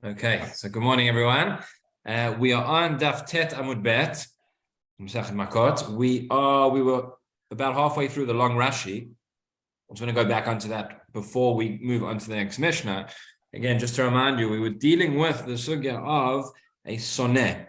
Okay, so good morning, everyone. We are on Daf Tet Amud Bet, Makkot. We were about halfway through the long Rashi. I'm just going to go back onto that before we move on to the next Mishnah. Again, just to remind you, we were dealing with the sugya of a soneh.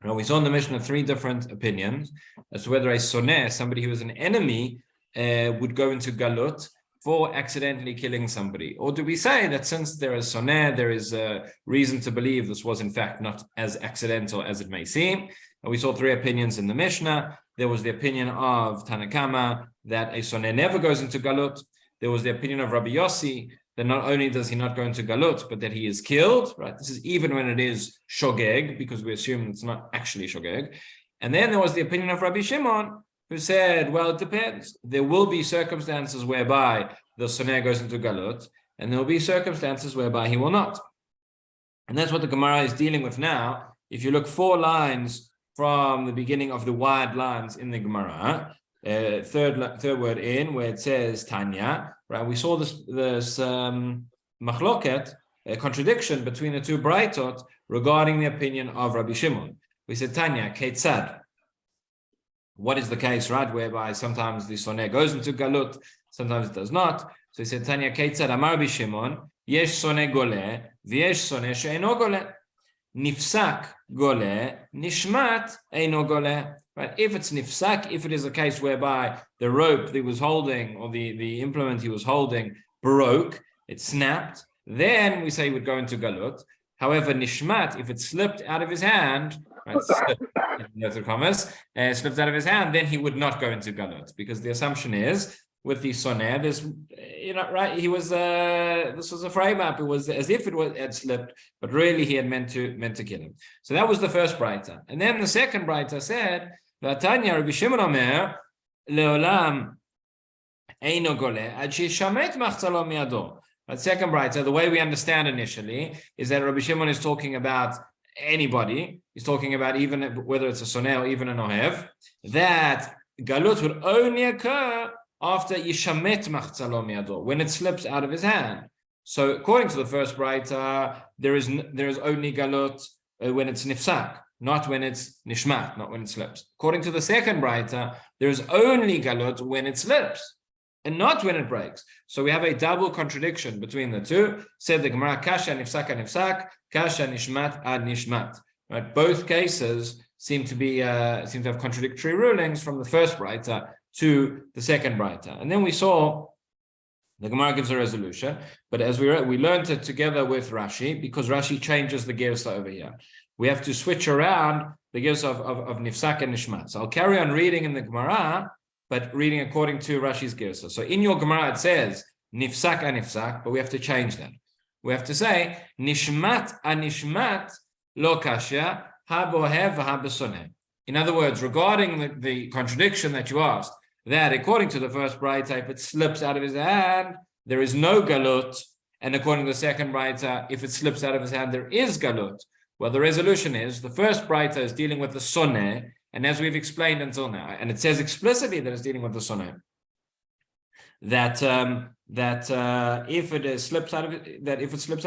Now, we saw in the Mishnah three different opinions as to whether a soneh, somebody who is an enemy, would go into galut for accidentally killing somebody, or do we say that since there is soneh, there is a reason to believe this was in fact not as accidental as it may seem? And we saw three opinions in the Mishnah. There was the opinion of Tanakama that a soneh never goes into galut. There was the opinion of Rabbi Yossi that not only does he not go into galut, but that he is killed. Right? This is even when it is shogeg, because we assume it's not actually shogeg. And then there was the opinion of Rabbi Shimon, who said, well, it depends. There will be circumstances whereby the soneh goes into galut, and there will be circumstances whereby he will not. And that's what the Gemara is dealing with now. If you look 4 lines from the beginning of the wide lines in the Gemara, third word in, where it says Tanya, right? We saw this machloket, a contradiction between the two braitot regarding the opinion of Rabbi Shimon. We said Tanya, Ketzad. What is the case, right? Whereby sometimes the soneh goes into galut, sometimes it does not. So he said, Tanya Ketzad, Amar Rabbi Shimon, Yesh soneh goleh, v'yesh soneh she'eno goleh. Nifsak goleh, nishmat eino goleh. Right? If it's nifsak, if it is a case whereby the rope that he was holding, or the implement he was holding, broke, it snapped, then we say he would go into galut. However, nishmat, if it slipped out of his hand, right, slipped out of his hand, then he would not go into galut, because the assumption is with the soneh, there's, right? He was this was a frame up. It was as if it had slipped, but really he had meant to kill him. So that was the first braita, and then the second braita said, "V'atanya Rabbi Shimon Omer leolam eino goleh ad sheishamet machzalo miado." The second braita, the way we understand initially, is that Rabbi Shimon is talking about anybody. He's talking about even whether it's a soneh or even an ohev, that galut would only occur after yishamet machzalo miado, when it slips out of his hand. So according to the first braita, there is only galut when it's nifsak, not when it's nishmat, not when it slips. According to the second braita, there is only galut when it slips, and not when it breaks. So we have a double contradiction between the two. Said the Gemara, kasha nifsak ad nifsak, kasha nishmat ad nishmat. Right? Both cases seem to have contradictory rulings from the first braita to the second braita. And then we saw the Gemara gives a resolution, but as we learned it together with Rashi, because Rashi changes the girsa over here. We have to switch around the girsa of nifsak and nishmat. So I'll carry on reading in the Gemara, but reading according to Rashi's girsa. So in your Gemara it says nifsak and nifsak, but we have to change that. We have to say nishmat and nishmat lo kasha ha bohev ha besoneh. In other words, regarding the contradiction that you asked, that according to the first braita, if it slips out of his hand, there is no galut, and according to the second braita, if it slips out of his hand, there is galut. Well, the resolution is the first braita is dealing with the soneh, and as we've explained until now, and it says explicitly that it's dealing with the soneh, that if it slips out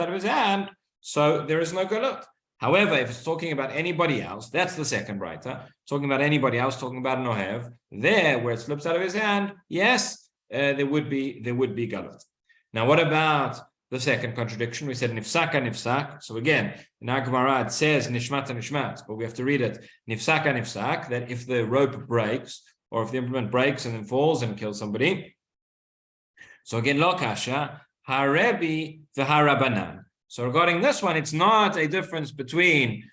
of his hand, so there is no galut. However, if it's talking about anybody else, that's the second braita. Talking about anybody else, talking about an ohev, there where it slips out of his hand, yes, there would be galut. Now, what about the second contradiction? We said nifsak and nifsak. So again, in our Gemara it says nishmat and nishmat, but we have to read it nifsak and nifsak, that if the rope breaks, or if the implement breaks and then falls and kills somebody. So again, lo kasha, harebi v'harabanan. So regarding this one, it's not a difference between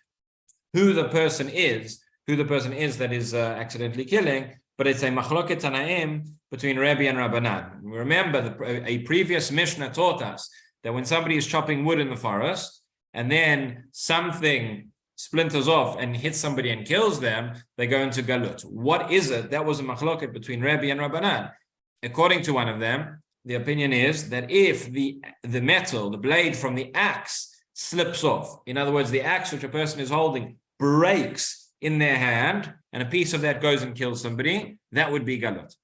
who the person is that is accidentally killing, but it's a machloket tanaim between Rebbe and Rabbanan. Remember, a previous Mishnah taught us that when somebody is chopping wood in the forest, and then something splinters off and hits somebody and kills them, they go into galut. What is it? That was a machloket between Rebbe and Rabbanan. According to one of them, the opinion is that if the metal, the blade from the axe slips off, in other words, the axe which a person is holding breaks in their hand, and a piece of that goes and kills somebody, that would be galut.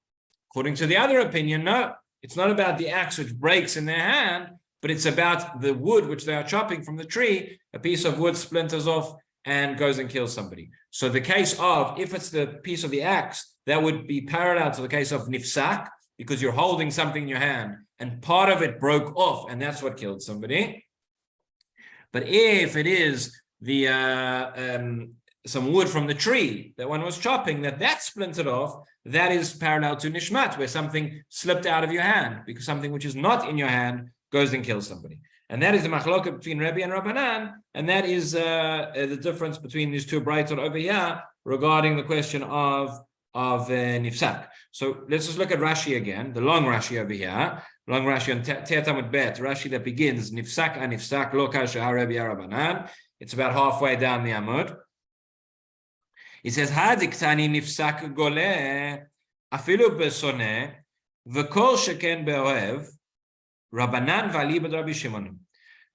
According to the other opinion, no, it's not about the axe which breaks in their hand, but it's about the wood which they are chopping from the tree. A piece of wood splinters off and goes and kills somebody. So the case of, if it's the piece of the axe, that would be parallel to the case of nifsak, because you're holding something in your hand and part of it broke off and that's what killed somebody. But if it is the some wood from the tree that one was chopping, that splintered off, that is parallel to nishmat, where something slipped out of your hand, because something which is not in your hand goes and kills somebody. And that is the machloket between Rebbe and Rabbanan, and that is the difference between these two brightot over here regarding the question of nifsak. So let's just look at Rashi again, the long Rashi over here, long Rashi on Te'et Amud Bet, Rashi that begins nifsak anifsak lo kasha Rebbe Rabbanan. It's about halfway down the Amud. It says hadiktani nifsak gole afilu besone v'kol sheken be'ohev Rabbanan v'alibad Rabbi Shimon.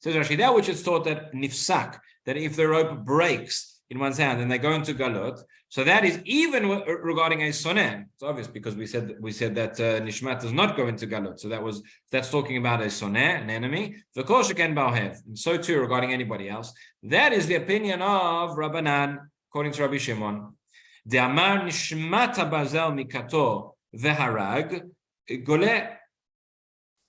Says Rashi, that which is taught that nifsak, that if the rope breaks in one's hand and they go into galot, so that is even regarding a soneh. It's obvious because we said that nishmat does not go into galot. So that's talking about a soneh, an enemy. V'kol sheken be'ohev, and so too regarding anybody else. That is the opinion of Rabbanan, according to Rabbi Shimon. De'amar nishmat habazel mikato v'harag gole.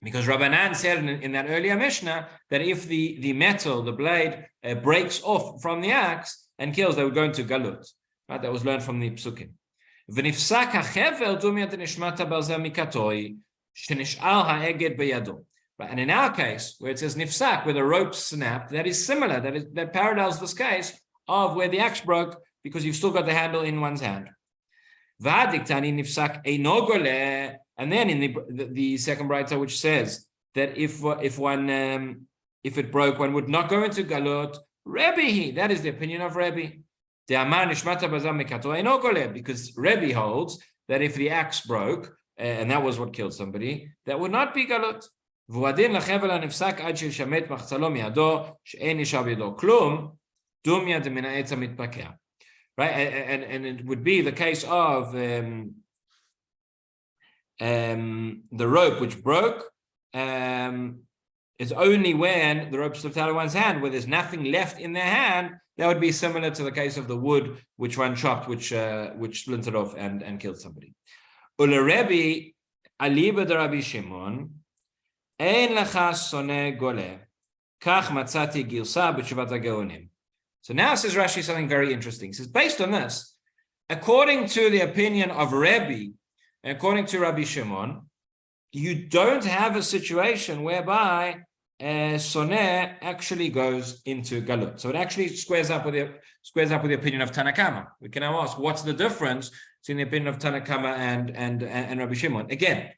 Because Rabbanan said in that earlier Mishnah that if the metal, the blade, breaks off from the axe and kills, they would go into galut. Right? That was learned from the Psukim. V'nifsak hachevel dumiyat nishmat habazel mikatoi shenish'al ha'eged beyado. And in our case, where it says nifsak, where the rope snapped, that is similar. That parallels this case of where the axe broke because you've still got the handle in one's hand. V'adiktani nifsak eino goleh. And then in the second braita, which says that if it broke, one would not go into galot. Rebbe, that is the opinion of Rebbe. Because Rebbe holds that if the axe broke, and that was what killed somebody, that would not be galot. Right, and it would be the case of the rope which broke is only when the rope slipped out of one's hand, where there's nothing left in their hand. That would be similar to the case of the wood which one chopped, which splintered off and killed somebody. Ule Rebbe aliba de Rabbi Shimon ein lecha soneh gole kach matzati gilsa b'tshuvat hageonim. So now says Rashi something very interesting. He says, based on this, according to the opinion of Rebbe, according to Rabbi Shimon, you don't have a situation whereby soneh actually goes into galut. So it actually squares up with the opinion of Tanakama. We can now ask, what's the difference between the opinion of Tanakama and Rabbi Shimon? Again,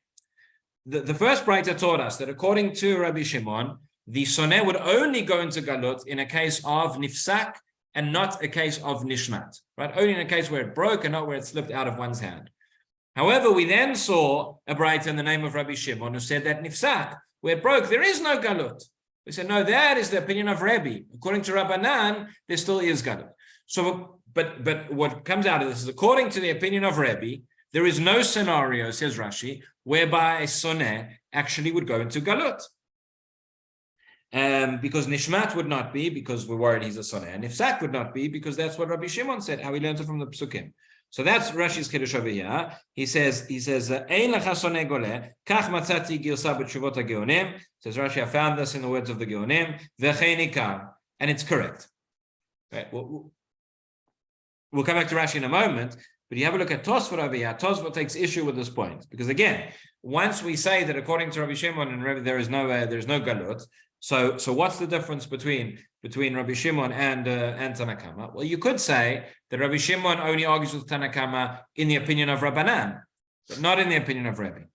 the first braita taught us that according to Rabbi Shimon, the soneh would only go into galut in a case of nifsak and not a case of nishmat, right? Only in a case where it broke and not where it slipped out of one's hand. However, we then saw a braita in the name of Rabbi Shimon who said that nifsak, where it broke, there is no galut. We said, no, that is the opinion of Rebbe. According to Rabbanan, there still is galut. So, but what comes out of this is, according to the opinion of Rebbe, there is no scenario, says Rashi, whereby a soneh actually would go into galut. Because nishmat would not be, because we're worried he's a soneh, and nifsak would not be, because that's what Rabbi Shimon said, how he learned it from the Psukim. So that's Rashi's kiddush over here. He says, Ein lecha soneh goleh, kach matzati gilsa b'tshuvot hageonim. Says Rashi, I found this in the words of the Geonim, v'chein ikar, and it's correct. Right? We'll come back to Rashi in a moment, but you have a look at Tosfot over here. Tosfot takes issue with this point, because again, once we say that according to Rabbi Shimon and Rebbe there is no galut, so what's the difference between Rabbi Shimon and Tanakama? Well, you could say that Rabbi Shimon only argues with Tanakama in the opinion of Rabbanan, but not in the opinion of Rebbe.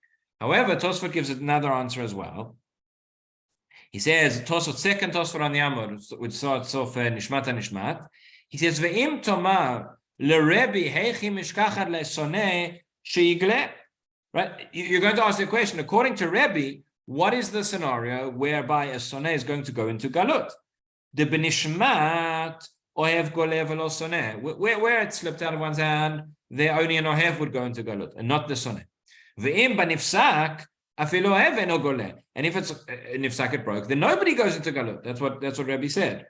However, Tosfot gives another answer as well. He says, second Tosfot on the Amud, which starts off Nishmat. He says, Ve'im tomar leRebbe heichi mishkachad le'soneh sheigle. Right? You're going to ask the question, according to Rebbe, what is the scenario whereby a soneh is going to go into galut? The benishmat ohev golev velo soneh. Where it slipped out of one's hand, there only an ohev would go into galut, and not the soneh. Ve'im banifsak afilu ohev eno goleh. And if it's nifsak, it broke, then nobody goes into galut. That's what Rabbi said.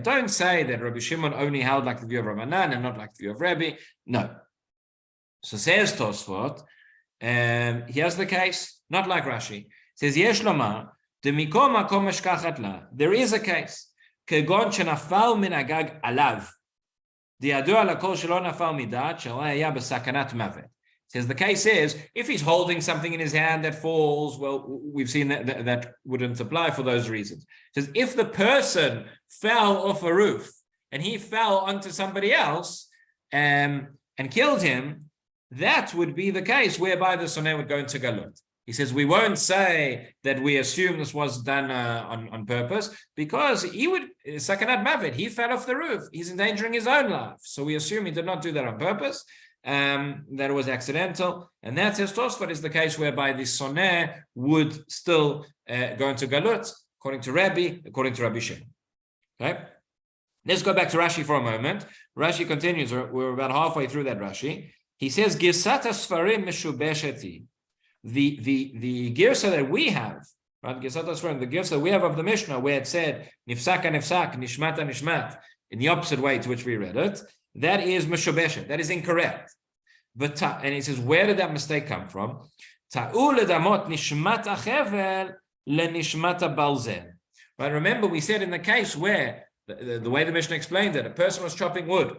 Don't say that Rabbi Shimon only held like the view of Rabbanan and not like the view of Rabbi. No. So says Tosfot, here's the case, not like Rashi. It says Yesh lomar demikom makom eshkachat la. There is a case. Kegon shenafal min agag alav. Diadu ala kol shelo nafal midat shelo haya besakanat mavet. Says the case is, if he's holding something in his hand that falls, well, we've seen that wouldn't apply for those reasons. It says if the person fell off a roof and he fell onto somebody else and killed him, that would be the case whereby the soneh would go into galut. He says we won't say that we assume this was done on purpose, because he would sakanat mavet. He fell off the roof. He's endangering his own life. So we assume he did not do that on purpose. That it was accidental, and that says Tosfot is the case whereby the soneh would still go into galut, according to Rabbi Shimon. Okay, let's go back to Rashi for a moment. Rashi continues. We're about halfway through that Rashi. He says, "Girsat asfarim meshubesheti." The girsa that we have, right? Girsat asfarim, the girsa we have of the Mishnah, where it said nifsaka nifsak, nishmata nishmat, in the opposite way to which we read it. That is meshubeshet. That is incorrect. And he says, where did that mistake come from? Right? Remember, we said in the case where the way the Mishnah explained it, a person was chopping wood,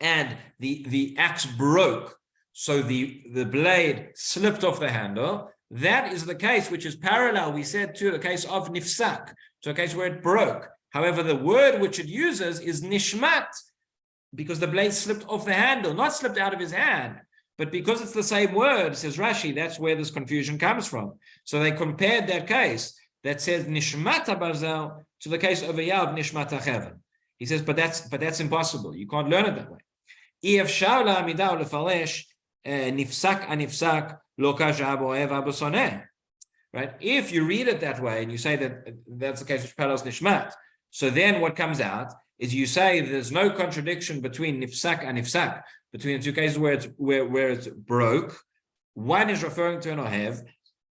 and the axe broke, so the blade slipped off the handle. That is the case which is parallel, we said, to the case of nifsak, to a case where it broke. However, the word which it uses is nishmat, because the blade slipped off the handle, not slipped out of his hand. But because it's the same word, says Rashi, that's where this confusion comes from. So they compared that case that says nishmat barzel to the case over here of nishmat hacheven. He says, but that's impossible. You can't learn it that way. Right? If you read it that way and you say that that's the case which parallels nishmat, so then what comes out is you say there's no contradiction between nifsak and nifsak, between the two cases where it's broke. One is referring to an ohev,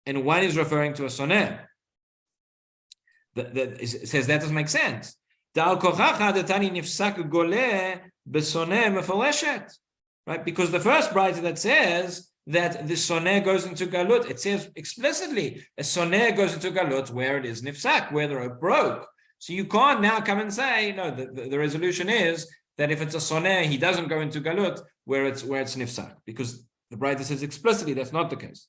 and one is referring to a soneh. That says that doesn't make sense. Right? Because the first brayta that says that the soneh goes into galut, it says explicitly a soneh goes into galut where it is nifsak, where the rope broke. So you can't now come and say, no, the resolution is that if it's a soneh, he doesn't go into galut where it's nifsak, because the brayta says explicitly that's not the case.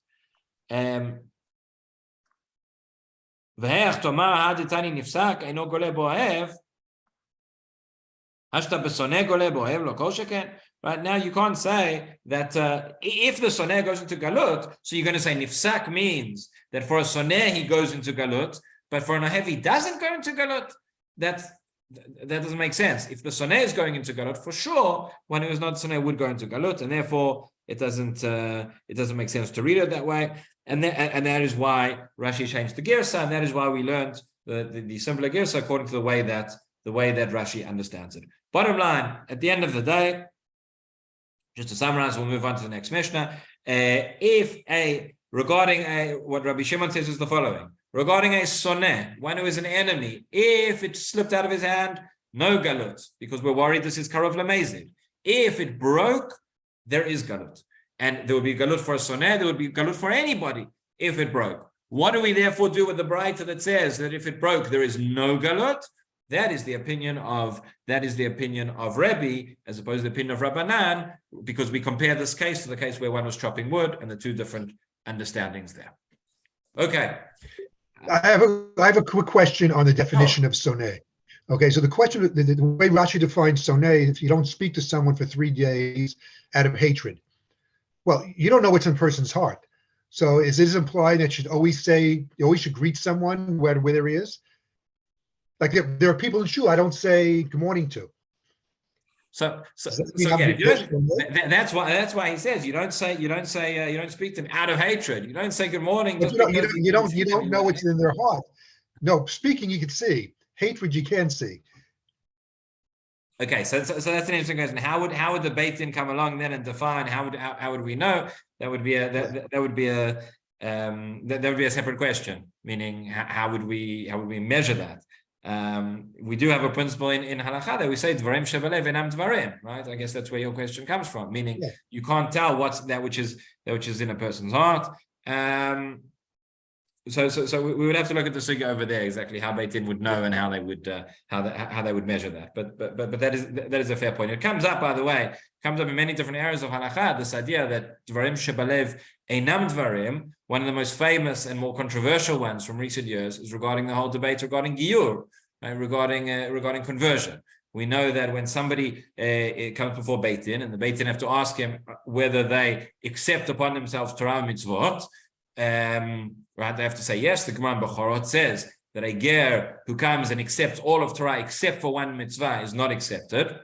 Right now, you can't say that if the soneh goes into galut, so you're going to say nifsak means that for a soneh he goes into galut, but for an ohev he doesn't go into galut. That doesn't make sense. If the soneh is going into galut, for sure, one who is not soneh would go into galut, and therefore it doesn't make sense to read it that way. And that is why Rashi changed the girsa, and that is why we learned the simpler girsa according to the way that Rashi understands it. Bottom line, at the end of the day, just to summarize, we'll move on to the next Mishnah. Regarding what Rabbi Shimon says is the following: regarding a soneh, one who is an enemy, if it slipped out of his hand, no galut, because we're worried this is karov lamezid. If it broke, there is galut, and there would be galut for a soneh. There would be galut for anybody if it broke. What do we therefore do with the brayta that says that if it broke, there is no galut? That is the opinion of Rebbe, as opposed to the opinion of Rabbanan, because we compare this case to the case where one was chopping wood, and the two different understandings there. Okay. I have a quick question on the definition of soneh. Okay, so the question, the way Rashi defines soneh, if you don't speak to someone for 3 days out of hatred, well, you don't know what's in a person's heart. So is this implying that you always should greet someone where he is? Like there are people in shul I don't say good morning to. So that's why he says you don't speak to them out of hatred. You don't say good morning. You don't know what's in their heart. No, speaking you can see. Hatred you can't see. Okay, so that's an interesting question. How would the Beit Din come along then and define? How would we know? That would be a separate question. Meaning, how would we measure that? We do have a principle in halakha that we say dvarim shebalev enam dvarim, right? I guess that's where your question comes from. Meaning, you can't tell what's that which is in a person's heart. So we would have to look at the sugya over there exactly how Beit Din would know and how they would measure that. But that is a fair point. It comes up, by the way, in many different areas of halakha. This idea that dvarim shebalev einam dvarim, one of the most famous and more controversial ones from recent years, is regarding the whole debate regarding giyur, right? regarding conversion. We know that when somebody comes before Beit Din, and the Beit Din have to ask him whether they accept upon themselves Torah mitzvot. Right, they have to say yes. The Gemara in Bechorot says that a ger who comes and accepts all of Torah except for one mitzvah is not accepted.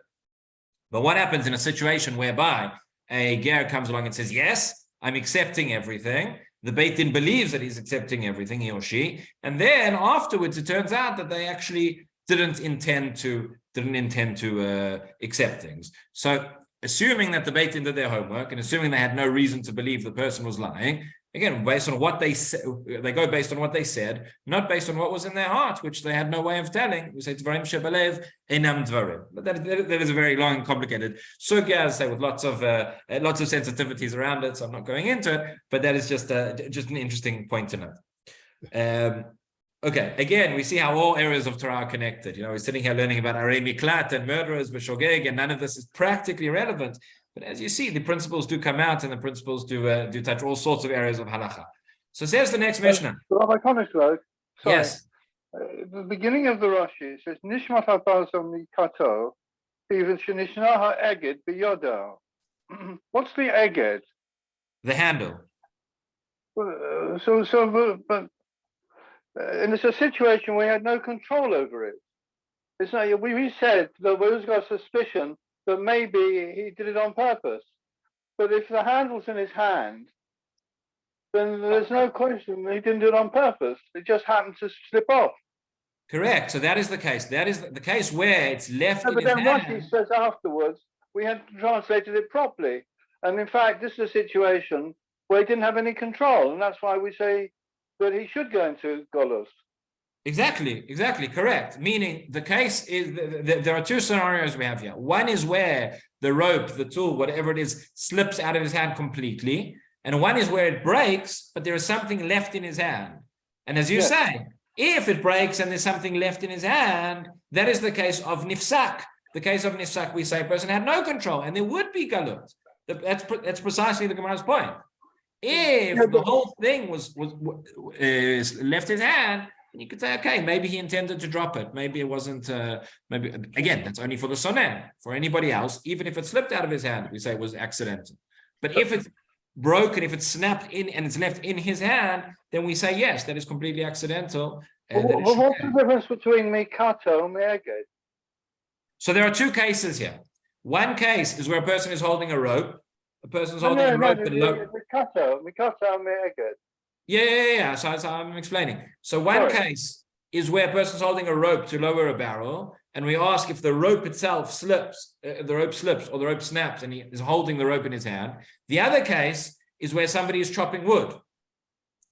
But what happens in a situation whereby a ger comes along and says, yes, I'm accepting everything. The Beit Din believes that he's accepting everything, he or she, and then afterwards it turns out that they actually didn't intend to accept things. So assuming that the Beit Din did their homework and assuming they had no reason to believe the person was lying, again, based on what they said, they go based on what they said, not based on what was in their heart, which they had no way of telling. We say dvarim shebalev einam dvarim. But that is a very long, complicated sugya, as I say, with lots of sensitivities around it. So I'm not going into it, but that is just an interesting point to note. Okay, again, we see how all areas of Torah are connected. We're sitting here learning about arei miklat and murderers, b'shogeg, and none of this is practically relevant. But as you see, the principles do come out, and the principles do touch all sorts of areas of halakha. So says the next Mishnah. Rabbi Kenigsberg, sorry. Yes. The beginning of the Rashi, it says Nishmat habazo mikato, even shenishna ha'eged biyodo. What's the eged? The handle. But and it's a situation where he had no control over it. It's not. We said that we've got suspicion that maybe he did it on purpose. But if the handle's in his hand, then there's no question he didn't do it on purpose. It just happened to slip off. Correct. So that is the case. That is the case where it's left in his hand. But then Rashi says afterwards, we had translated it properly. And in fact, this is a situation where he didn't have any control. And that's why we say that he should go into Golus. Exactly, correct. Meaning the case is, there are two scenarios we have here. One is where the rope, the tool, whatever it is, slips out of his hand completely. And one is where it breaks, but there is something left in his hand. And as you say, if it breaks and there's something left in his hand, that is the case of nifsak. The case of nifsak, we say a person had no control, and there would be galut. That's precisely the Gemara's point. If the whole thing was left his hand, you could say, okay, maybe he intended to drop it. Maybe it wasn't, maybe, again, that's only for the soneh. For anybody else, even if it slipped out of his hand, we say it was accidental. But if it's broken, if it's snapped in and it's left in his hand, then we say, yes, that is completely accidental. What's the difference between mikato and me'eged? So there are two cases here. One case is where a person is holding a rope. A person's holding a rope. Mikato and me'eged. Yeah. So I'm explaining. So one case is where a person's holding a rope to lower a barrel, and we ask if the rope itself slips, or the rope snaps, and he is holding the rope in his hand. The other case is where somebody is chopping wood,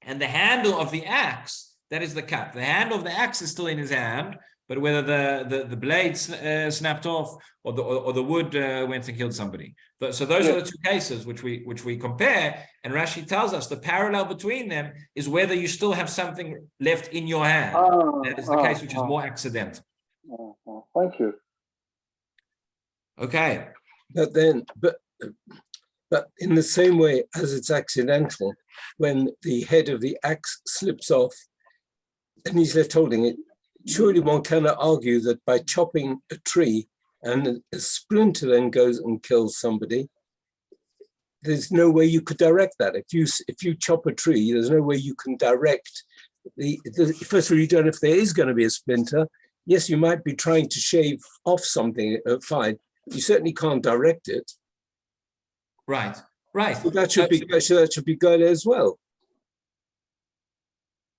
and the handle of the axe, that is the cut. The handle of the axe is still in his hand, but whether the blade snapped off or the wood went and killed somebody. So those are the two cases which we compare, and Rashi tells us the parallel between them is whether you still have something left in your hand. That is the case which is more accidental. Thank you. Okay. But in the same way as it's accidental, when the head of the axe slips off and he's left holding it, surely one cannot argue that by chopping a tree and a splinter then goes and kills somebody, there's no way you could direct that. If you chop a tree, there's no way you can direct first of all, you don't know if there is going to be a splinter. Yes, you might be trying to shave off something, fine. You certainly can't direct it. Right. So that should be good as well.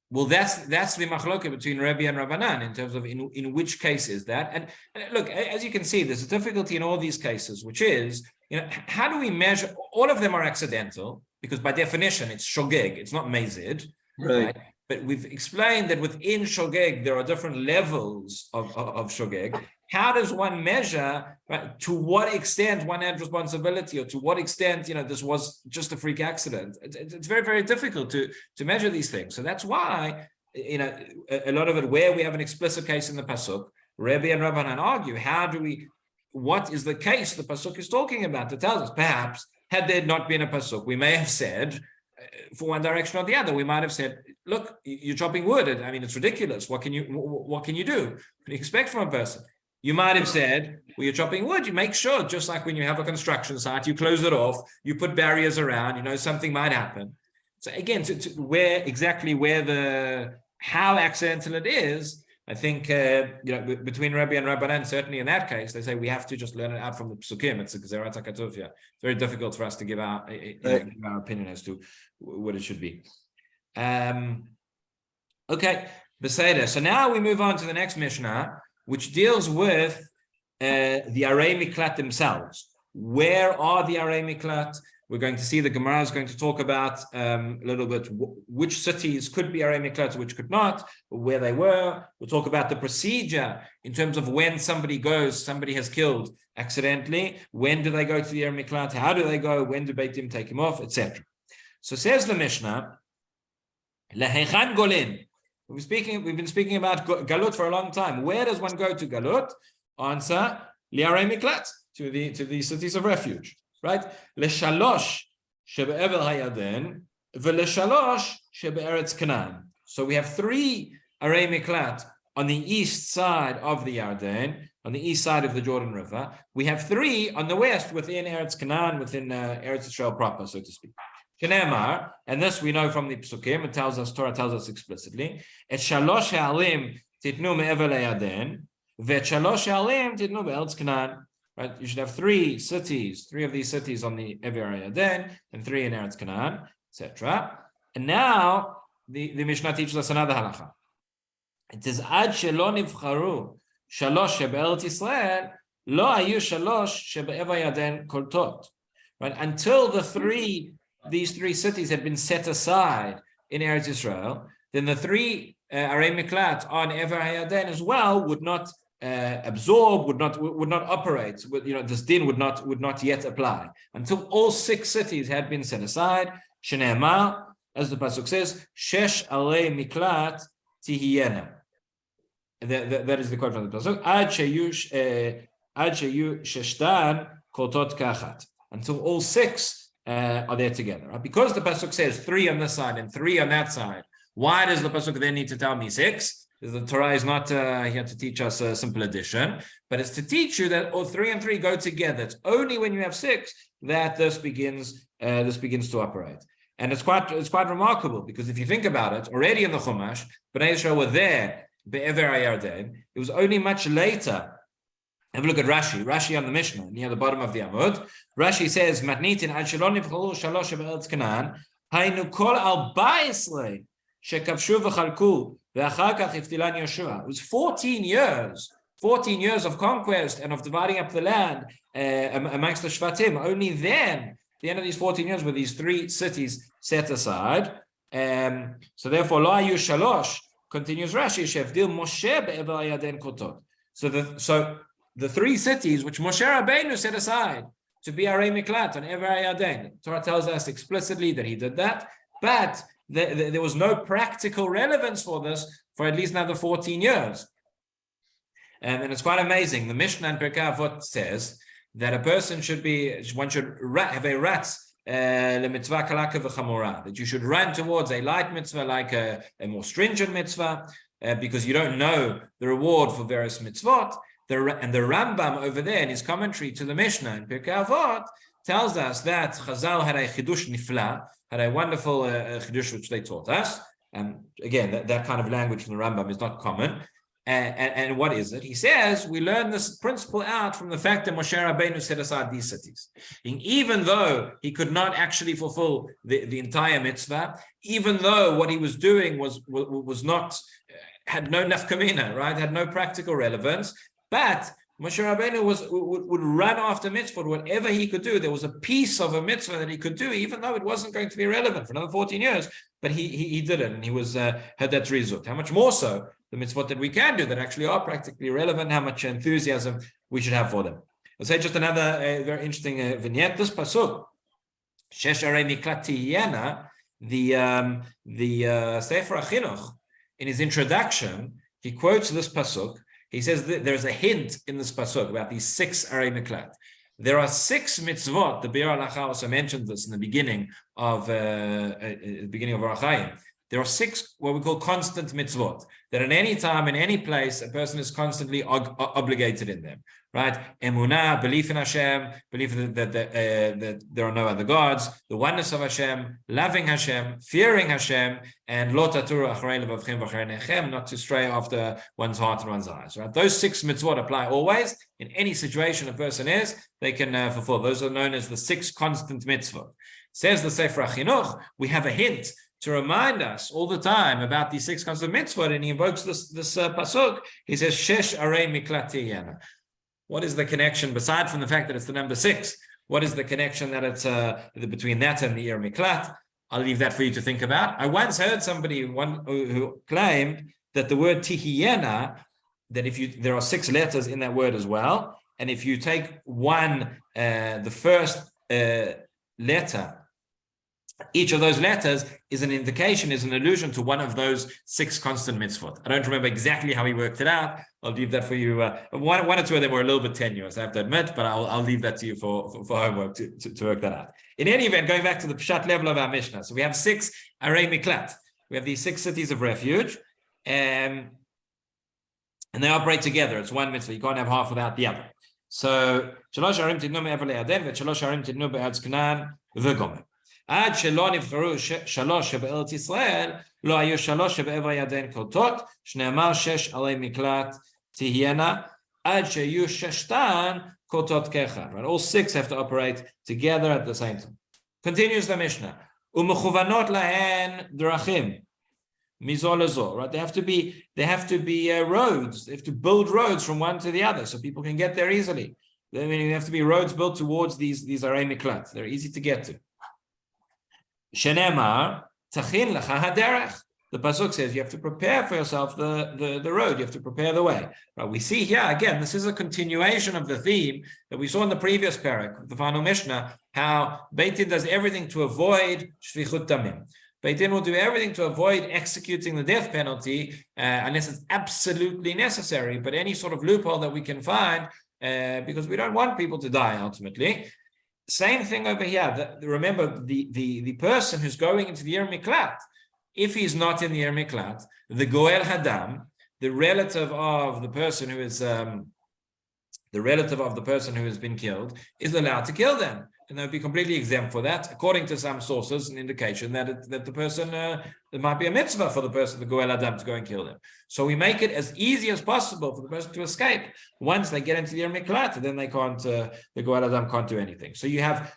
Well, that's the machloket between Rebbe and Rabbanan in terms of in which case is that. And look, as you can see, there's a difficulty in all these cases, which is, how do we measure? All of them are accidental because by definition it's shogeg, it's not mazid, right? But we've explained that within shogeg there are different levels of shogeg. How does one measure, right, to what extent one had responsibility, or to what extent this was just a freak accident? It's very, very difficult to measure these things. So that's why a lot of it, where we have an explicit case in the pasuk, Rebbe and Rabbanan argue, what is the case the pasuk is talking about that tells us? Perhaps had there not been a pasuk, we may have said, for one direction or the other, we might have said, look, you're chopping wood. I mean, it's ridiculous. What can you do? What can you expect from a person? You might have said, well, you're chopping wood, you make sure, just like when you have a construction site, you close it off, you put barriers around, something might happen. So again, how accidental it is, I think, between Rabbi and Rabbanan, certainly in that case, they say we have to just learn it out from the Psukim. It's a Gezerat HaKatufia. It's very difficult for us to give our opinion as to what it should be. Okay, Beseder. So now we move on to the next Mishnah, which deals with the Arei Miklat themselves. Where are the Arei Miklat? We're going to see the Gemara is going to talk about a little bit which cities could be Arei Miklat, which could not, where they were. We'll talk about the procedure in terms of when somebody has killed accidentally. When do they go to the Arei Miklat? How do they go? When do Beit Din take him off, etc. So says the Mishnah, Lehechan Golin. We've been speaking about Galut for a long time. Where does one go to Galut? Answer, Li'arei Miklat, to the cities of refuge, right? L'shalosh shebe'evel hayaden, v'l'shalosh shebe'eretz Canaan. So we have 3 Arei Miklat on the east side of the Yarden, on the east side of the Jordan River. We have 3 on the west within Eretz Canaan, within Eretz Israel proper, so to speak. Kenemar, and this we know from the Psukim, Torah tells us explicitly, et shalosh ha'alim titnu me'evel hayaden, ve'et shalosh ha'alim titnu be'eretz Canaan. Right, you should have 3 of these cities on the Ever Hayaden, and 3 in Eretz Canaan, etc. And now the Mishnah teaches us another halacha. It is ad shelo nivcharu shalosh shebe'eretz Yisrael lo hayu shalosh shebe'ever hayaden koltot. Right, until these 3 cities had been set aside in Eretz Israel, then the 3 Arei Miklat on Ever Hayaden as well would not absorb, would not operate. This din would not yet apply until all 6 cities had been set aside. Shene'emar, as the pasuk says, shesh Arei Miklat tihiyena. That is the quote from the pasuk. Ad sheyu sheshtan koltot kachat. Until all 6 are there together, right? Because the pasuk says 3 on this side and 3 on that side. Why does the pasuk then need to tell me 6? Because the Torah is not here to teach us a simple addition, but it's to teach you that 3 and 3 go together. It's only when you have 6 that this begins to operate, and it's quite remarkable, because if you think about it, already in the Chumash, Bnei Israel were there be'ever Yarden. It was only much later. Have a look at Rashi on the Mishnah, near the bottom of the Amud. Rashi says, Matnitin ad shelo nivcharu shalosh be'eretz Canaan, haynu kol 14 shekavshu v'chalku ve'achar kach iftilan Yeshua. It was 14 years of conquest and of dividing up the land amongst the Shvatim. Only then, at the end of these 14 years, were these 3 cities set aside. So therefore, lo hayu shalosh, continues Rashi, shevdil Moshe be'ever hayaden kotot. So the 3 cities which Moshe Rabbeinu set aside to be Arei Miklat on Ever Hayaden, Torah tells us explicitly that he did that, but there was no practical relevance for this for at least another 14 years. And it's quite amazing. The Mishnah in Pirkei Avot says that one should have a ratz lemitzvah kalaka v'chamora, that you should run towards a light mitzvah like a more stringent mitzvah, because you don't know the reward for various mitzvot. And the Rambam over there in his commentary to the Mishnah in Pirkei Avot tells us that Chazal had a chidush nifla, had a wonderful chidush which they taught us. And again, that kind of language from the Rambam is not common. And what is it? He says we learn this principle out from the fact that Moshe Rabbeinu set aside these cities. And even though he could not actually fulfill the entire mitzvah, even though what he was doing was not, had no nafkamina, right? Had no practical relevance, but Moshe Rabbeinu would run after mitzvah, whatever he could do. There was a piece of a mitzvah that he could do, even though it wasn't going to be relevant for another 14 years. But he did it, and he was had that rizut. How much more so the mitzvot that we can do that actually are practically relevant? How much enthusiasm we should have for them? I'll say just another very interesting vignette. This pasuk, Shesh Arei Miklat Tihiyena, the Sefer HaChinuch, in his introduction, he quotes this pasuk. He says that there's a hint in this pasuk about these 6 Arei Miklat. There are 6 mitzvot. The Biur Halacha also mentioned this in the beginning of Orach Chaim. There are 6 what we call constant mitzvot, that at any time, in any place, a person is constantly obligated in them, right? Emunah, belief in Hashem, belief that there are no other gods, the oneness of Hashem, loving Hashem, fearing Hashem, and lo taturu acharei levavchem v'acharei nechem, not to stray after one's heart and one's eyes, right? Those 6 mitzvot apply always. In any situation a person is, they can fulfill. Those are known as the 6 constant mitzvot. Says the Sefer HaChinuch, we have a hint to remind us all the time about these 6 constant mitzvot, and he invokes this pasuk. He says, Shesh Arei Miklat Tihiyena. What is the connection, beside from the fact that it's the number 6? What is the connection that it's between that and the Ir Miklat? I'll leave that for you to think about. I once heard somebody who claimed that the word Tihiyena, that there are 6 letters in that word as well, and if you take the first letter, each of those letters is an indication, is an allusion to one of those 6 constant mitzvot. I don't remember exactly how he worked it out. I'll leave that for you. One or two of them were a little bit tenuous, I have to admit, but I'll leave that to you for homework to work that out. In any event, going back to the pshat level of our Mishnah, so we have 6 Arei Miklat. We have these 6 cities of refuge, and they operate together. It's one mitzvah. You can't have half without the other. So, Shalosh Arim Tidnu Me'ever Le'aden, Shalosh Arim Tidnu Be'eretz Canaan V'Gomer. עד שלא נבחרו 3 שבארץ ישראל, לא היו 3 שבעבר ירדן קולטות, שנאמר 6 ערי מקלט תהיינה, עד שיהיו 6 קולטות כאחד. Right? All 6 have to operate together at the same time. Continues the Mishnah. ומכוונות להן דרכים, מזו לזו. Right? They have to be roads. They have to build roads from one to the other so people can get there easily. I mean, there have to be roads built towards these ערי מקלט. They're easy to get to. Shenemar, tachin lecha haderech. The pasuk says you have to prepare for yourself the road. You have to prepare the way. Right? We see here again. This is a continuation of the theme that we saw in the previous parak, the final Mishnah. How Beit Din does everything to avoid shvichut damim. Beit Din will do everything to avoid executing the death penalty unless it's absolutely necessary. But any sort of loophole that we can find, because we don't want people to die ultimately. Same thing over here. Remember, the person who's going into the Ir Miklat, if he's not in the Ir Miklat, the Goel Hadam, the relative of the person who is been killed, is allowed to kill them, and they'll be completely exempt for that. According to some sources, an indication that the person there might be a mitzvah for the person, the Goel Hadam, to go and kill them. So we make it as easy as possible for the person to escape. Once they get into the Ir Miklat, then they can't. The Goel Hadam can't do anything. So you have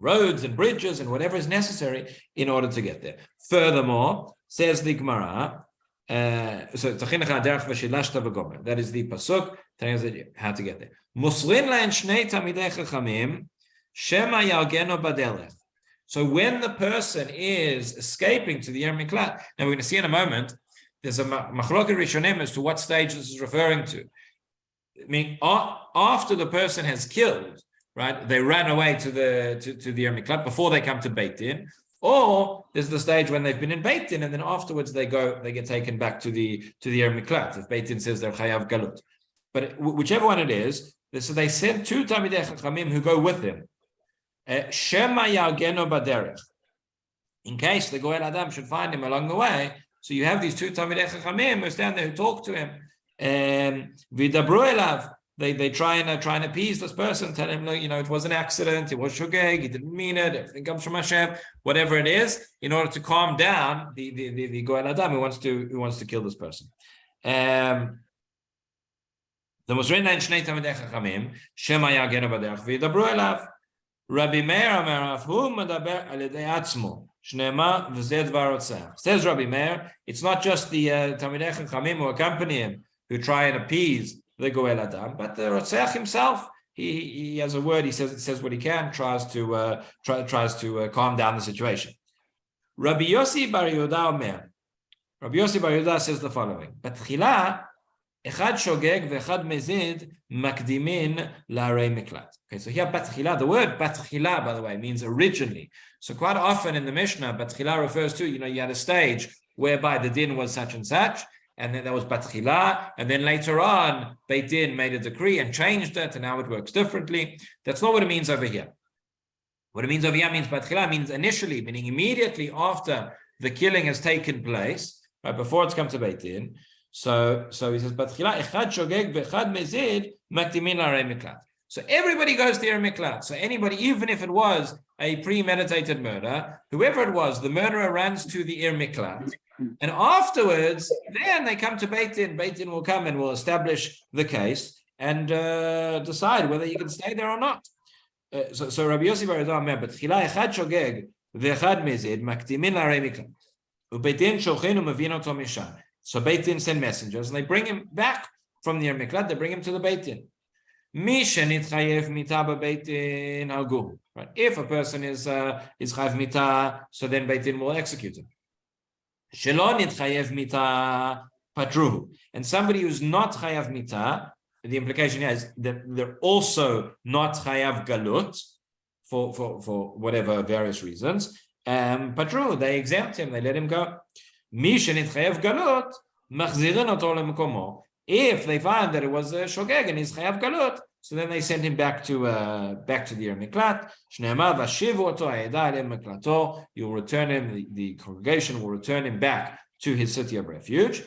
roads and bridges and whatever is necessary in order to get there. Furthermore, says the Gemara. That is the pasuk telling us how to get there. Musrin lahen shnei tamidei chachamim shema yalgeno baderech. So when the person is escaping to the Ir Miklat, now we're going to see in a moment, there's a machloket rishonim as to what stage this is referring to. I mean, after the person has killed, right? They ran away to the Ir Miklat before they come to Beit Din, or there's the stage when they've been in Beit Din and then afterwards they get taken back to the Ir Miklat. If Beit Din says they're chayav galut, but whichever one it is, so they send 2 Talmidei Chachamim who go with him. Shema yalgeno baderech. In case the Goel Adam should find him along the way, so you have these 2 Talmidei Chachamim who stand there who talk to him. Vidabru elav They try and appease this person, tell him, it was an accident, it was shogeg, he didn't mean it, everything comes from Hashem, whatever it is, in order to calm down the Goel Adam who wants to kill this person. The was written in Shnei Talmidei Chachamim, Shema Yagenu B'derech v'yidabru elav. Rabbi Meir Amar Hu Medaber Al Yedei Atzmo Shnema V'zeh Dvar Rotzeach. Says Rabbi Meir, it's not just the Talmidei Chachamim who accompany him who try and appease the Goel Adam, but the Rotzeach himself, he has a word. He says what he can, tries to calm down the situation. Rabbi Yossi Bar Yehuda Omer. Rabbi Yossi Bar Yehuda says the following: Batchila echad shogeg ve'echad mezid makdimin la'arei miklat. Okay, so here batchila, the word batchila, by the way, means originally. So quite often in the Mishnah, batchila refers to, you had a stage whereby the din was such and such, and then there was batchila, and then later on, Beit Din made a decree and changed it, and now it works differently. That's not what it means over here. What it means over here means batchila means initially, meaning immediately after the killing has taken place, right before it's come to Beit Din. So he says, batchila echad shogeg ve'echad mezid makdimin la'arei miklat. So everybody goes to Ir Miklat. So anybody, even if it was a premeditated murder, whoever it was, the murderer runs to the Ir Miklat. And afterwards, then they come to Beit Din. Beit Din will come and will establish the case and decide whether you can stay there or not. So Rabbi Yossi Bar Yehuda Omer, "B'tchila echad shogeg ve'echad mezid makdimin la'arei miklat. U'Beit Din shochin u'mevin oto misham." So Beit Din send messengers and they bring him back from the Ir Miklat. They bring him to the Beit Din. Mi shenitchayev mita b'Beit Din alguhu. Right? If a person is chayev mita, so then Beit Din will execute him. Shelo nitchayev mita patruhu. And somebody who's not chayav mita, the implication is that they're also not chayav galut for whatever various reasons. Patruhu, they exempt him, they let him go. Mi shenitchayev galut machzirin oto lemekomo. If they find that it was a shogeg and he's chayav galut, so then they send him back to the Ir Miklat. Shneimar vashivu oto ha'eda elei miklato. You'll return him. The congregation will return him back to his city of refuge.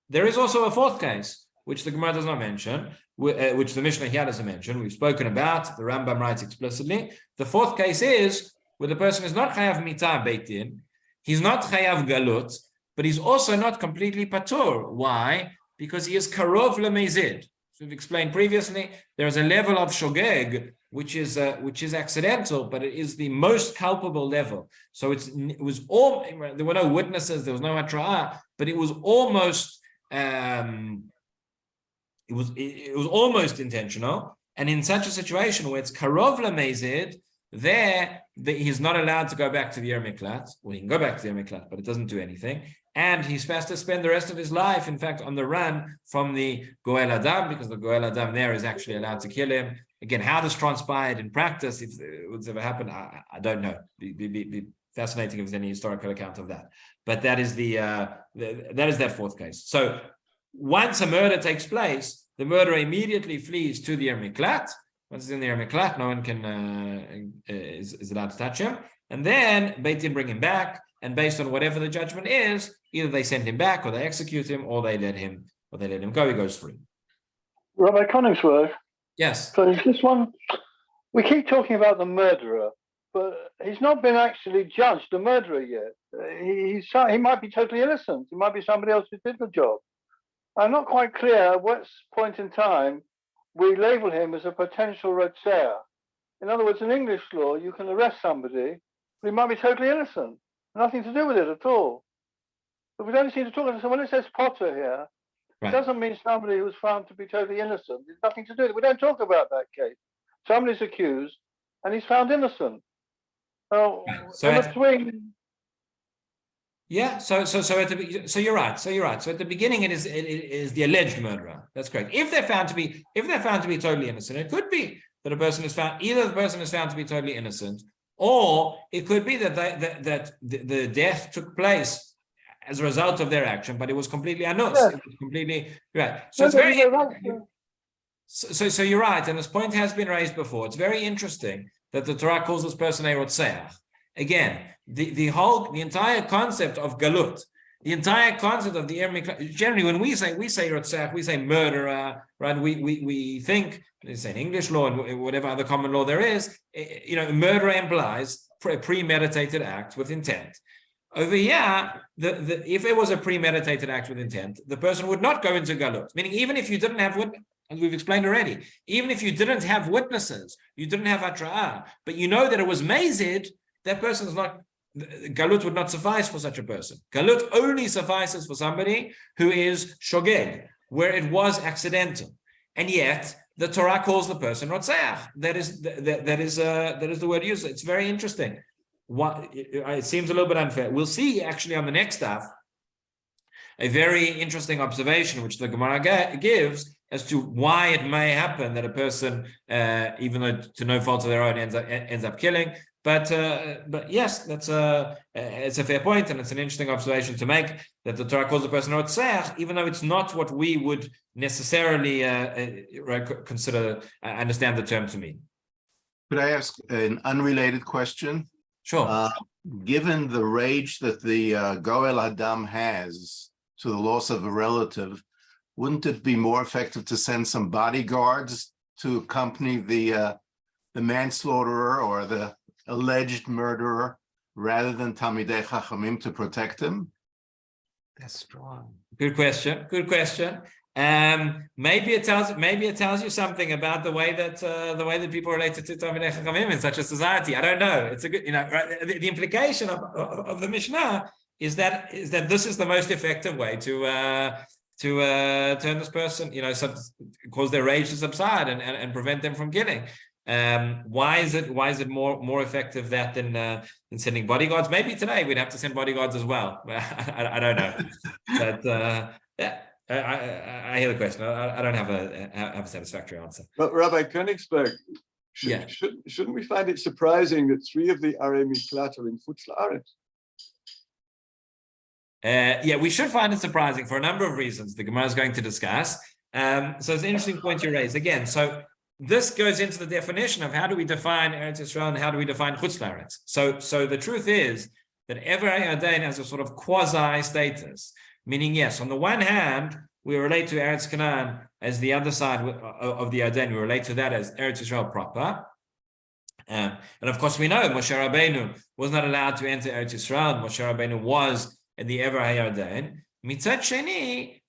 There is also a fourth case, which the Gemara does not mention, which the Mishnah here doesn't mention. We've spoken about. The Rambam writes explicitly. The fourth case is where the person is not chayav mita Beit Din, he's not chayav galut, but he's also not completely patur. Why? Because he is karov lemezid. So we've explained previously, there is a level of shogeg which is accidental, but it is the most culpable level. So there were no witnesses, there was no hatra'ah, but it was almost it was almost intentional. And in such a situation where it's karov lemezid, he's not allowed to go back to the Ir Miklat. Well, he can go back to the Ir Miklat, but it doesn't do anything. And he's supposed to spend the rest of his life, in fact, on the run from the Goel Adam, because the Goel Adam there is actually allowed to kill him. Again, how this transpired in practice, if it's ever happened, I don't know. Be fascinating if there's any historical account of that. But that is that fourth case. So once a murder takes place, the murderer immediately flees to the Ir Miklat. Once he's in the Ir Miklat, no one is allowed to touch him. And then Beit Din bring him back. And based on whatever the judgment is, either they send him back, or they execute him, or they let him go. He goes free. Rabbi Kenigsberg. Yes. So this one, we keep talking about the murderer, but he's not been actually judged, the murderer, yet. He might be totally innocent. It might be somebody else who did the job. I'm not quite clear at what point in time we label him as a potential rotzeah. In other words, in English law, you can arrest somebody, but he might be totally innocent. Nothing to do with it at all. But we don't seem to talk about it. So when it says Potter here, right, it doesn't mean somebody who's found to be totally innocent. There's nothing to do with it. We don't talk about that case. Somebody's accused and he's found innocent. So in between. Yeah. So you're right. So at the beginning, it is the alleged murderer. That's correct. If they're found to be totally innocent, it could be that a person is found. Either the person is found to be totally innocent, or it could be that the death took place as a result of their action, but it was completely anus. Yes. It was completely right. So it's very. So you're right, and this point has been raised before. It's very interesting that the Torah calls this person a rotzeach. Again, the entire concept of galut The entire concept of the generally when we say rotzach, we say murderer, right? We think, say in English law and whatever other common law there is, murder implies a premeditated act with intent. Over here, if it was a premeditated act with intent, the person would not go into galut. Meaning, even if you didn't have as we've explained already, even if you didn't have witnesses, you didn't have atra'ah, but you know that it was mazid, that person is not. Galut would not suffice for such a person. Galut only suffices for somebody who is shogeg, where it was accidental, and yet the Torah calls the person rotzeach. That is the word used. It's very interesting. It seems a little bit unfair. We'll see actually on the next stuff a very interesting observation which the Gemara gives as to why it may happen that a person, even though to no fault of their own, ends up killing. But yes, it's a fair point, and it's an interesting observation to make that the Torah calls the person rotzech, even though it's not what we would necessarily understand the term to mean. Could I ask an unrelated question? Sure. Given the rage that the Goel Adam has to the loss of a relative, wouldn't it be more effective to send some bodyguards to accompany the manslaughterer or the alleged murderer rather than Talmidei Chachamim to protect him? That's strong. Good question. Maybe it tells you something about the way that people related to Talmidei Chachamim in such a society. I don't know. It's a good, right? The implication of the Mishnah is that this is the most effective way to turn this person, cause their rage to subside and prevent them from killing. Why is it more effective than sending bodyguards? Maybe today we'd have to send bodyguards as well. I don't know, but yeah, I hear the question. I don't have a satisfactory answer. But Rabbi Kenigsberg, shouldn't we find it surprising that 3 of the Arei Miklat are in Chutz La'aretz? Yeah, we should find it surprising for a number of reasons the Gemara is going to discuss. So it's an interesting point you raise again. So this goes into the definition of how do we define Eretz Yisrael and how do we define Chutz La'aretz. So the truth is that every Yarden has a sort of quasi status, meaning yes, on the one hand we relate to Eretz Canaan as the other side of the Yarden. We relate to that as Eretz Yisrael proper. And of course we know Moshe Rabbeinu was not allowed to enter Eretz Yisrael. Moshe Rabbeinu was in the Ever HaYarden. Mitzad Sheni,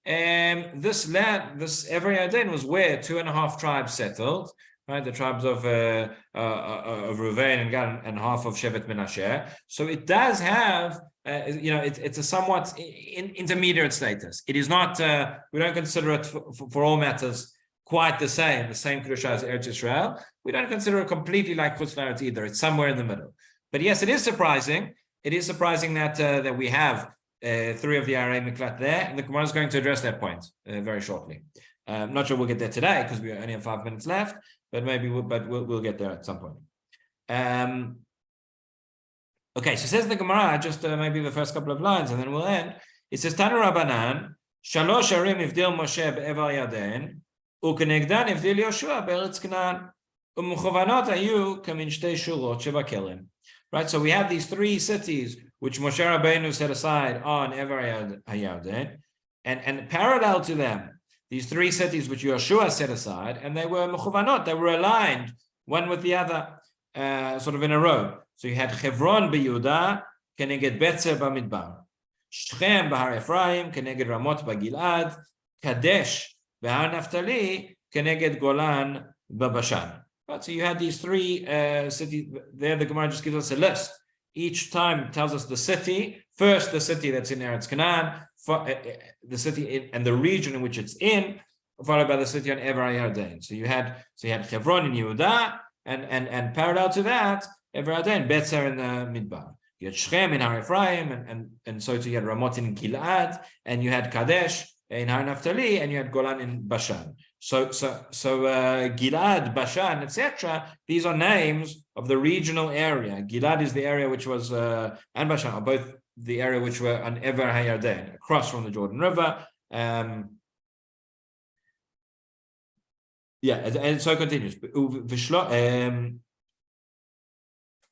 this land, this Ever HaYarden was where 2.5 tribes settled, right? The tribes of Reuven and Gad and half of Shevet Menashe. So it does have, it's a somewhat intermediate status. It is not, we don't consider it for all matters quite the same Kedusha as Eretz Yisrael. We don't consider it completely like Chutz La'aretz either. It's somewhere in the middle. But yes, it is surprising. It is surprising that we have 3 of the Arei Miklat there, and the Gemara is going to address that point very shortly. I'm not sure we'll get there today because we only have 5 minutes left, but maybe we'll get there at some point. Okay, so says the Gemara, just maybe the first couple of lines, and then we'll end. It says Tanu Rabbanan, Shalosh Arim Ivdil Moshe be'Ever Yarden, u'kenegdan Ivdil Yoshua be'Eretz Canaan, u'muchovanot hayu kamin shtei shurot shebakelim. Right, so we have these 3 cities which Moshe Rabbeinu set aside on Ever HaYarden, and parallel to them, these 3 cities which Yoshua set aside, and they were mechuvanot, they were aligned one with the other, sort of in a row. So you had Hebron b'Yehuda, keneged Betzer b'Midbar, Shechem b'Har Ephraim, keneged Ramot b'Gilad, Kadesh b'Har Naftali, keneged Golan b'Bashan. Right, so you had these 3 cities there. The Gemara just gives us a list. Each time tells us the city. First, the city that's in Eretz Canaan, the city and the region in which it's in, followed by the city on Ever HaYarden. So you had Hebron in Yehuda, and parallel to that, Ever HaYarden, Betzer in the Midbar. You had Shechem in Har Ephraim, and so you had Ramot in Gilad, and you had Kadesh in Har Naftali, and you had Golan in Bashan. So Gilad, Bashan, etc. These are names of the regional area. Gilad is the area which was, and Bashan are both the area which were on Ever HaYarden, across from the Jordan River. And so it continues.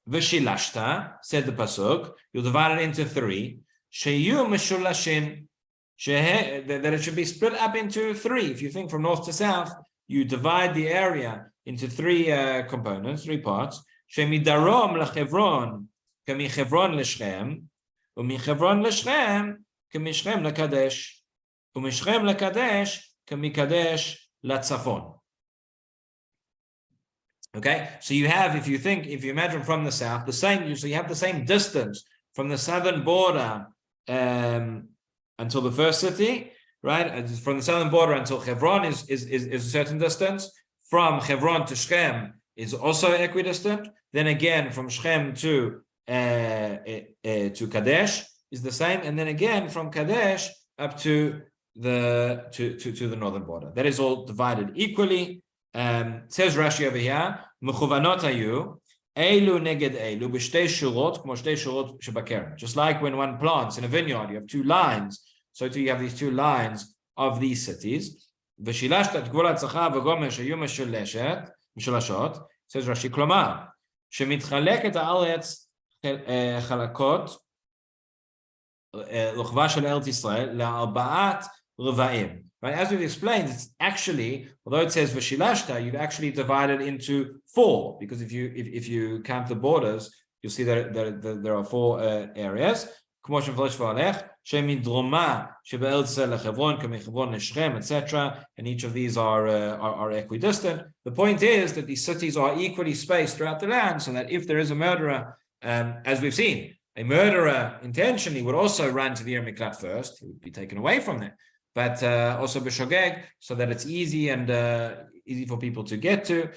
V'shilashta, said the pasuk, you'll divide it into 3. sheyu meshulashin, that it should be split up into three. If you think from north to south, you divide the area into three components, three parts. Shemidarom lechevron, kemichevron leshchem, umichevron leshchem, kemishchem lekadesh, umishchem lekadesh, kemikadesh latzafon. Okay, so you have, if you imagine from the south, the same, so you have the same distance from the southern border until the first city, right? From the southern border until Hebron is a certain distance. From Hebron to Shechem is also equidistant. Then again, from Shechem to Kadesh is the same, and then again from Kadesh up to the northern border. That is all divided equally. Says Rashi over here, Mechuvanot hayu, Elu neged elu, b'shtei shurot, k'mo shtei shurot shebakeren. Just like when one plants in a vineyard, you have two lines, so too you have these two lines of these cities. V'shilashta et gvul hatzacha v'gomer shayu meshulashot, says Rashi, klomar, shemitchaleket haaretz chalakot, l'chva shel Eretz Yisrael, le'arba'at reva'im. Right, as we've explained, it's actually, although it says v'shilashta, you've actually divided into four, because if you count the borders, you'll see that there are four areas. Etc. And each of these are equidistant. The point is that these cities are equally spaced throughout the land, so that if there is a murderer, as we've seen, a murderer intentionally would also run to the Ir Miklat first; he would be taken away from there. But also b'shogeg, so that it's easy and easy for people to get to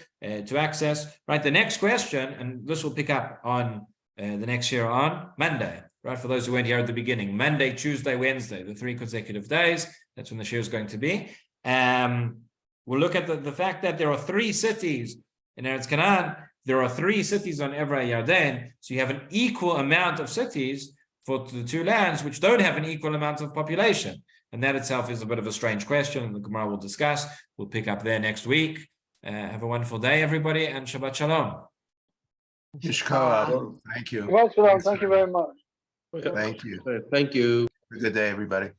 access. Right. The next question, and this will pick up on the next year on Monday. Right. For those who weren't here at the beginning, Monday, Tuesday, Wednesday, the 3 consecutive days. That's when the shiur is going to be. We'll look at the fact that there are 3 cities in Eretz Canaan. There are 3 cities on Evrei Yarden. So you have an equal amount of cities for the 2 lands, which don't have an equal amount of population. And that itself is a bit of a strange question, and the Gemara will discuss. We'll pick up there next week. Have a wonderful day, everybody, and Shabbat Shalom. Yishkoach. Thank you. Shabbat Shalom. Thank you very much. Thank you. Thank you. Have a good day, everybody.